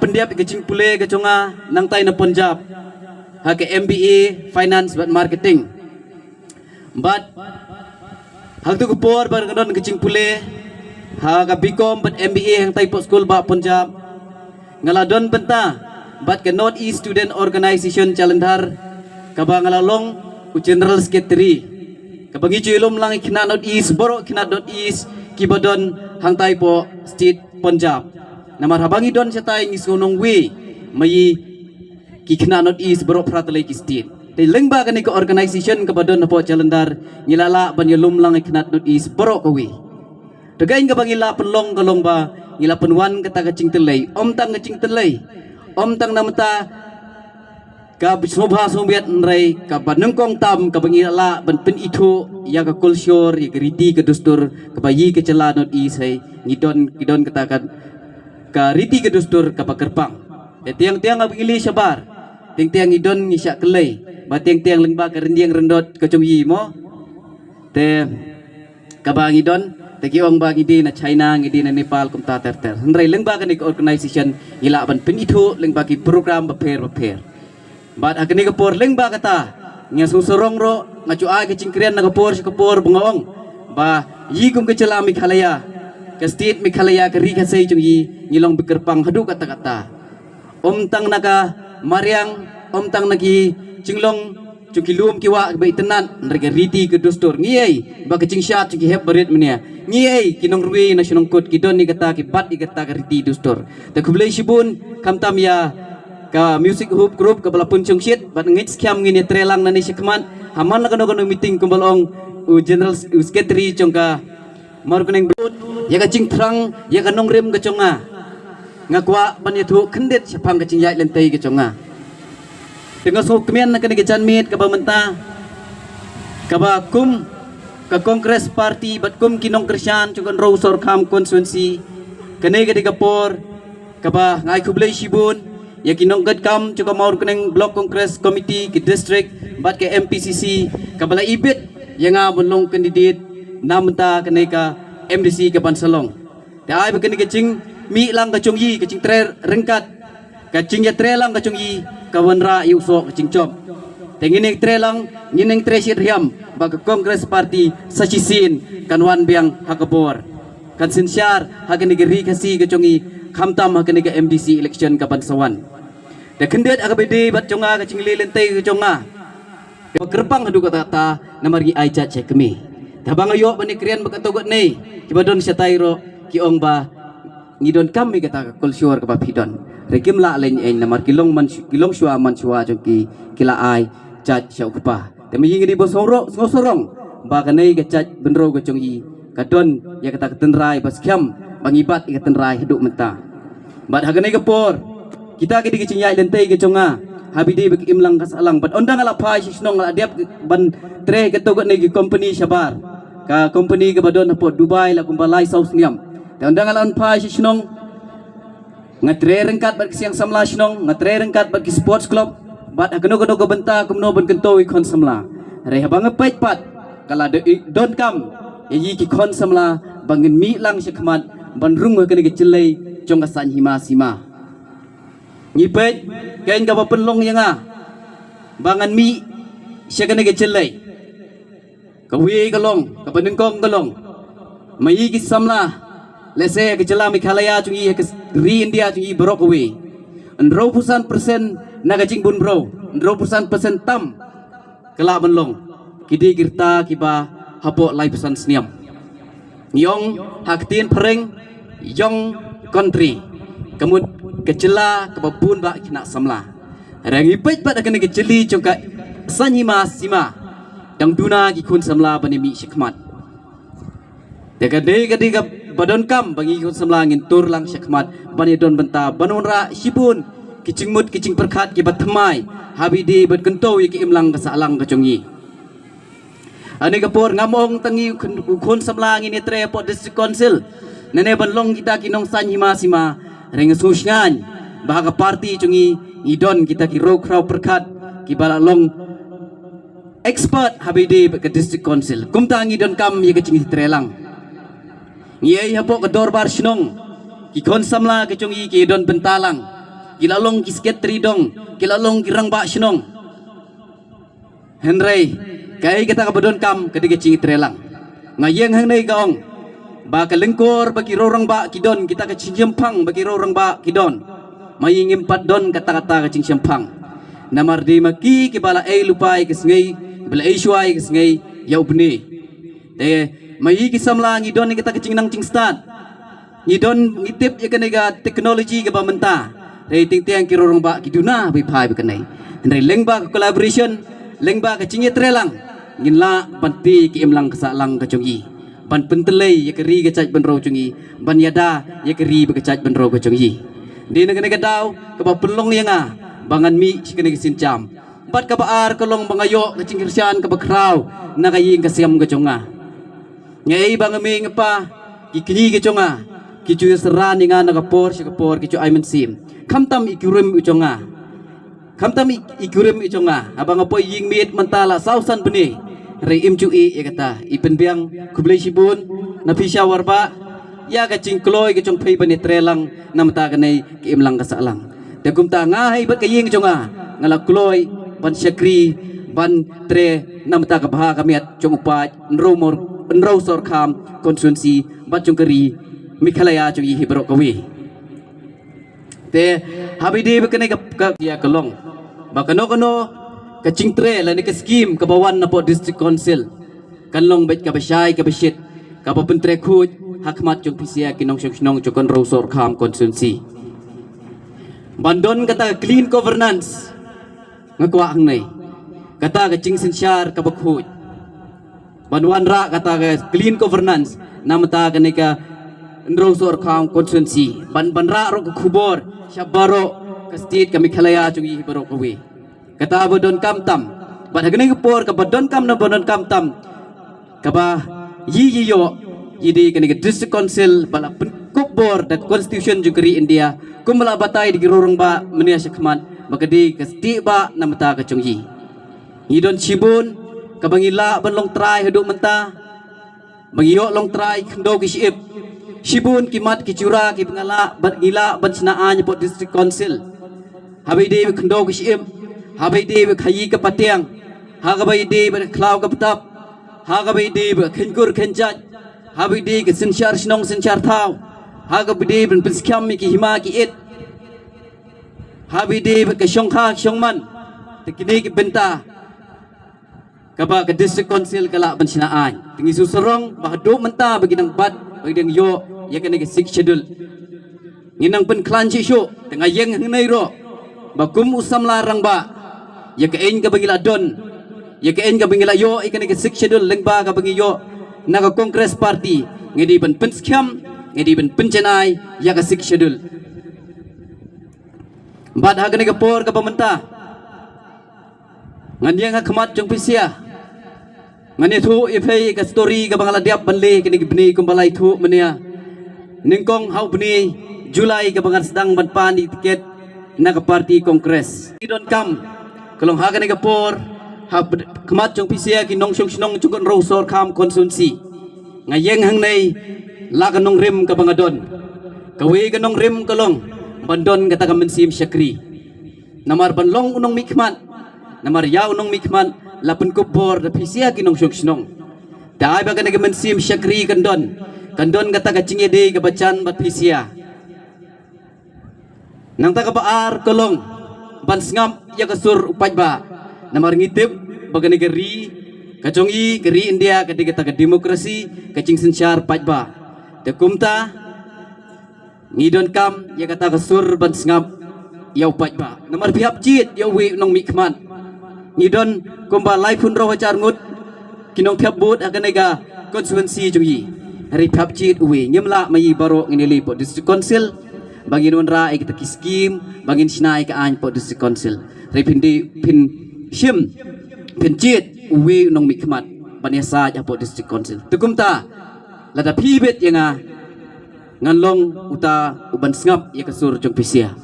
pendiap ke cing pule ke conga nang tai na Punjab ha ke MBA finance but marketing but hang tu kupor bar ngadon ke cing pule ha ka BCom but MBA hang tai pot school ba Punjab ngaladon benta but ke North East Student Organization Jalandhar ka ba ngalalong ku General Secretary ka bangi cilum lang ikna North East borok kina North East kibadon hang tai po state Punjab namar habangi don setai ngisunong we mai kikna North East borok pratalai ki state te lengba kan ke organization ke badon po Jalandhar ngilala ban yelum lang ikna North East borok we tegain ka bangila penlong kalong ba ngila penwan kata kacing telai om tang kacing telai om tang namata ka bismobha sombiat nrai ka banengkong tam ka bangila ban pen itu ya ka kulsur ya riti ke dustur ka bayi ke cela North East hai ngidon katakan ka riti ke dustur ka pakerpang tiang-tiang abili sabar tiang-tiang idon ngisyak kelai ba tiang-tiang lengba ka rendiang rendot ka chongyi mo te ka bang idon te kiong bang idi na China ngidi na Nepal kum ta ter hendrai lengba ka ni organization ila ban pin itu lengba ki program beper bat akni ka por lengba kata nya susorong ro ngacu ai ke cingkrian na ka por bengong ba yi kum ke celami khalaya ke state Meghalaya ke ri kasai chungi ngilong bekerpang hadu kata-kata om tang naga mariang om tang nagi cinglong chungi lum kiwa ba itenan nrega riti ke dustur ngiei ba ke cingshat chungi heb berit menia ngiei kinong ruwi na sinong kot kidon ni kata ki bat ni kata ke riti dustur ta kublai shibun kamtam ya ka music group ka balapun chungshit bat ngit skyam ngini trelang nani sekman haman na kano meeting kumbalong general secretary chungka markuning ya ka cing trang ya ka nongrem ka chonga ngakwa ban ya thu khendet chapang ka cing yai lentai ka chonga tenga so kemian na ka ni chanmit ka ba menta ka ba kum ka Congress party bat kum kinong Krisyan chungan Rosor Kham constituency kanai ka digapor ka ba ngai kublai shibun ya kinong gad kam chuka maur kuneng block congress committee ki district bat ke MPCC ka bala ibit ya nga bunlong candidate namta kanai ka MDC ke Bansalong. Dai begini kecing mi lang kacung yi kecing tre rengkat kacing ya tre lang kacung yi kawanra yusok kecing cop. Tengini tre lang ngineng tre sit riam bag Congress Party sachisin kanwan biang hakabor. Kan sinsyar hakani geri kasi kacung yi kamtam hakani ke MDC election ke Bansawan. Da kendet akabede bat conga kacing lelente conga. Pekerpang hadu kata namari aica cekmi. Tabang ayo bani krian bakatogot nei kibadon satairo kiong ba ngidon kami kata kulsur ka pidon rekim la len en namar kilong shua man shua jongki kila ai chat syau pa temi ngidi bosoro ngosorong ba kanai ka chat benro ka chongyi kadon ya kata ketenrai bas kyam bangibat ka tenrai hidup menta bat haganai ka por kita kidi kicing yai lentai ka chonga habidi bek imlang kasalang bat ondang ala pai sisnong ala diap ban tre ketogot nei company sabar ka company ke badon po Dubai la kumbalai South Niam te ondang ala pai sisnong ngatre rengkat bat siang samla sisnong ngatre rengkat bat ki sports club bat agno go benta kumno ban kento ikon samla re habang pait pat kala don kam yi ki kon samla bangin mi lang sikmat ban rung ke ni celai jong kasan hima sima ngipet kain ka penlong yanga bangan mi siya ka nagachalay kawi kalong kapanengkong kalong mayi samla lese kachala Meghalaya chungi ri India chungi borok kawi 100% nagaching bun bro 100% tam kala benlong kidi kirta kiba hapo lai pesan sniam yong haktin pereng yong country kamut kecela kebabun bak kena samla rangi pet pada kena keceli congka sanyima sima yang duna kikun samla bani mi syakmat dekade ketika badon kam bagi kikun samla ngin tur lang syakmat bani don benta banunra sibun kicing mut kicing perkat kibat temai habidi bat kento yiki imlang kasalang kacungi ane kapor ngamong tangi kun samla ngin tre pot district council nene banlong kita kinong sanyima sima reng susngan bahaga parti cungi idon kita ki row crowd perkat ki balalong expert habide ke district council kumta ngidon kam ye kecing trelang ngiai hapo ke dorbar sinong ki kon samla ke cungi ki idon bentalang kilalong kisket tridong kilalong kirang ba shnong Henry kai kita kabadon kam kadiga cing trelang ngayeng hang nei gaong ba kalengkor bagi rorang ba kidon kita ka cing jempang bagi rorang ba kidon maying empat don kata-kata ka cing jempang namar di maki kibala ai lupai kisngai bala ai shuai kisngai yau bni te mayi kisamla ngidon kita ka cing nang cing start ngidon ngitip ya kanega teknologi ka ba menta rating tiang kirorong ba kiduna bai phai ba kanai Henry lengba collaboration lengba ka cingit relang nginla panti ki imlang kasalang ka chungi ban pentelei ya keri ka caj benro chungi ban yada ya keri ba ka caj benro ka chungi di nang ka daw ka ba pelong yanga bangan mi sikene sincam bat ka baar kolong bangayo ka cingirsian ka ba kraw na kaying ka siam ka chunga ngai bang mi ngapa ki kini ka chunga ki chu serani nga na ka por ki chu ai men sim kamtam ikurim uchonga kamtam ikurim ichonga abang apoy ying miet mentala sausan beni re imcui ya kata ipen biang kublai sibun na pisha warba ya ka cingkloi ke chong phei bani trelang namta kanai ki imlang ka salang te kumta ngai bat ka ying chonga ngala kloi ban syakri ban tre namta ka bha kamiat chong upat nro sor kham konsumsi bat chong kari mikhalaya chong yi hibrok kawi te habide bekene ka ya kelong bakano ka cingtre la ni ka scheme ka bawan na po district council kanlong bet ka basay ka basit ka pa pentre khuj hakmat chung pisia kinong syong chukon rosor kham konsunsi bandon kata clean governance ngakwa ang nay kata ka cing sinsyar ka bakhuj banwan ra kata ka clean governance namata ka ni ka rosor kham konsunsi banra ro ka khubor syabaro kastit kami khalaya chungi baro kawi kata bodon kamtam bat hagne por ka bodon kam na bodon kamtam kaba yiyo yidi kani district council bala penkop bor da constitution jugri India kumala batai di rorong ba menia syakman magadi kasti ba namata ka chungi ngidon sibun kabangila banlong try hadu menta bangiyo long try khndo kiship sibun kimat kicura ki bangala bat gila ban snaan po district council habai de khndo kishim habai de khayi ka patiang hagabai de ban klaw ka patap hagabai de khenkur khenjat habai de ke sinchar snong sinchar thau hagabai de ban piskyam mi ki hima ki it habai de ke shongkha shongman tekini ki benta kaba ke district council kala ban snaan tingi suserong bahadu menta bagi nang bat bagi dang yo ya kene ke six schedule nginang pen klanji shu tengah yeng ngai ro bakum usam larang ba ya ke en ka bangila don ya ke en ka bangila yo ikane ke six schedule lengba ka bangi yo naga congress party ngedi ban penskam ngedi ban pencenai ya ka six schedule bad ha kene ke por ka pamenta ngan yang ha khamat jong pisia ngane thu ifei ka story ka bangala diap banle kene ke bni kumbalai thu mania ningkong hau bni Julai ka bangan sedang ban pani tiket na ka party congress idon kam kalong hagan ka por ha khamat jong pisia ki nong snong chukon rosor kham konsunsi ngayeng hang nei la ka nong rim ka bangadon kawi ka nong rim kalong bandon ka taga mensim syakri namar banlong unong mikman namar ya unong mikman lapun ko bor da pisia ki nong snong dai ba ka nag mensim syakri kandon ka taga chingede ka bacan bat pisia nang taga baar kolong ban sngam ya kasur upaj ba namar ngitip bagani geri kacongi geri India ketika taga demokrasi kacing sensyar paj ba te kumta ngidon kam ya kata kasur ban sngam ya upaj ba namar pihap jit ya wi nong mikman ngidon kumba lai pun ro wacar ngut kinong pihap but akanega konstituensi jungi hari pihap jit wi nyemla mai baro nginili po district council bagi nun ra kita kiskim bagi sinai ka an po district council repindi pin shim pin jit uwi nong mikmat baniasa ja po district council tukumta lada pibet yang nganlong uta uban sngap ya kasur jong pisia